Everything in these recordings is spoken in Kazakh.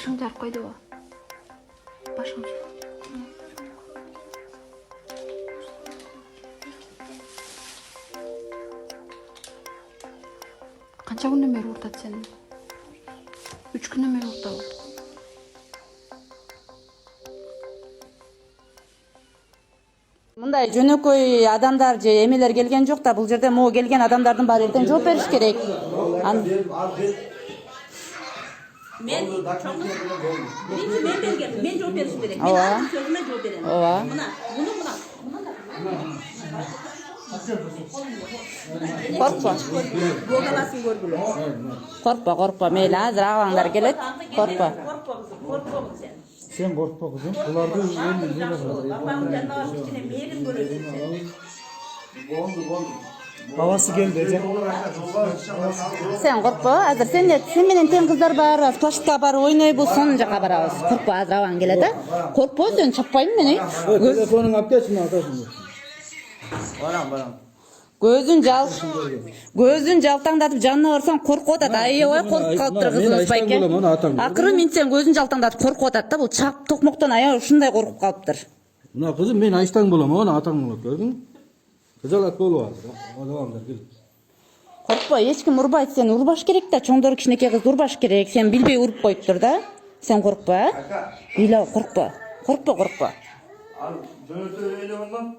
Başыңды жарып қойды ғой. Başың. Қанша күннен бері ұртады сені? 3 күннен бері ұртады. Мындай жөнөкөй адамдар же эмелер келген жок да, бул жерде могу келген адамдардын баары эртең жооп бериш керек. Men bergen, men жооп беришим керек. Ооба. Мен сөзүмө жооп берем. Ооба. Мына, муну Коркпо. Богаласын көргүлө. Коркпо, мейли, азыр агаңдар келет. Коркпо. Коркпогуз сен. Sen korkma kızım. Bunlar da öyle Babamın yanına varıp içine meyelim görürsün sen. Havası geldi Ece. Sen korkpo, azır sen менен тең кыздар барабыз, площадка барып ойнойбуз, сонун жака барабыз. Коркпо, азыр агаң келет да. Коркпо, сен чаппайм мен. Telefonun aptesini atarsın. Baram. Көзүн жалтаңдатып жанына барсаң коркуп атат. Аябай коркуп калыптыр кызыбыз байке. Акыры мен сен көзүн жалтаңдатып коркуп атат да, бул чап токмоктон аябай ушундай коркуп калыптыр. Buna kızım ben Ayştan bulam, ona atan bulam, gördün mü? Kızalak bolu var. O devamlar gel. Коркпо, эч ким урбайт, сен урбаш керек да, чоңдор кичинекей кыз урбаш керек. Сен билбей уруп коюптур да. Сен коркпо, а? Била, коркпо. Коркпо. Al, dönütü öyle ondan.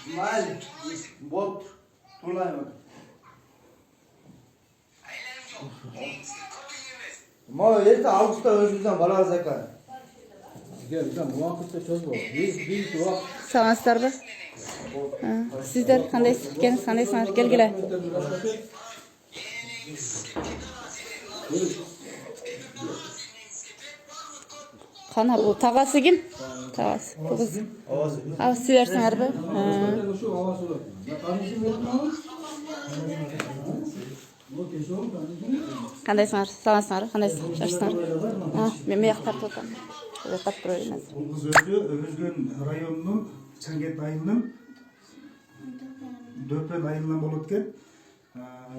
İsmail, bot, turlayma. Ma erta Ağustos'ta özümüzden bala zakar. Gel sen bu vakitte söz var. Bir tuhaf. Саламатсыздарбы? Сиздер кандайсыз? Кандайсыңар? Келгиле. Кана бул тагасы ким? Тагасы. Бул кыз. Ал силерсиңерби? Şu havası var. Кандайсыңар? Саламатсыздар? Кандайсыз? Жакшысыңар? Мен мыяк тартып атам. Тартып турайын азыр. Бұл қыз өзі Өзген районының Чангет айының Дөпен айынан болып өткен.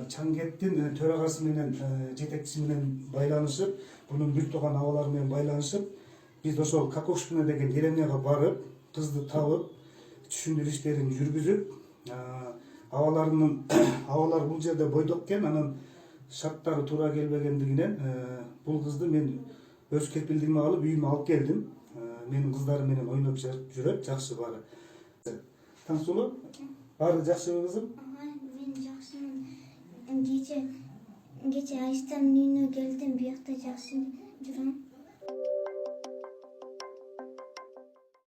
Чангеттин төрағасы менен жетекчиси менен байланышып, бұның бүт туған аваларымен байланышып, біз ошол Каковшкина деген деревняга барып, кызды табып, түшүндүрүү иштерин жүргүзүп, авалар бул жерде бойдок экен, анан шарттары туура келбегендигинен бул кызды мен өз кепилдигиме алып үйүмө алып келдим. Менин кыздарым менен ойноп жүрөт, жакшы баары. Таңсулу, баары жакшыбы кызым? Мен жакшымын. Кече Айштан үйүнө келдим, биякта жакшы жүрөм.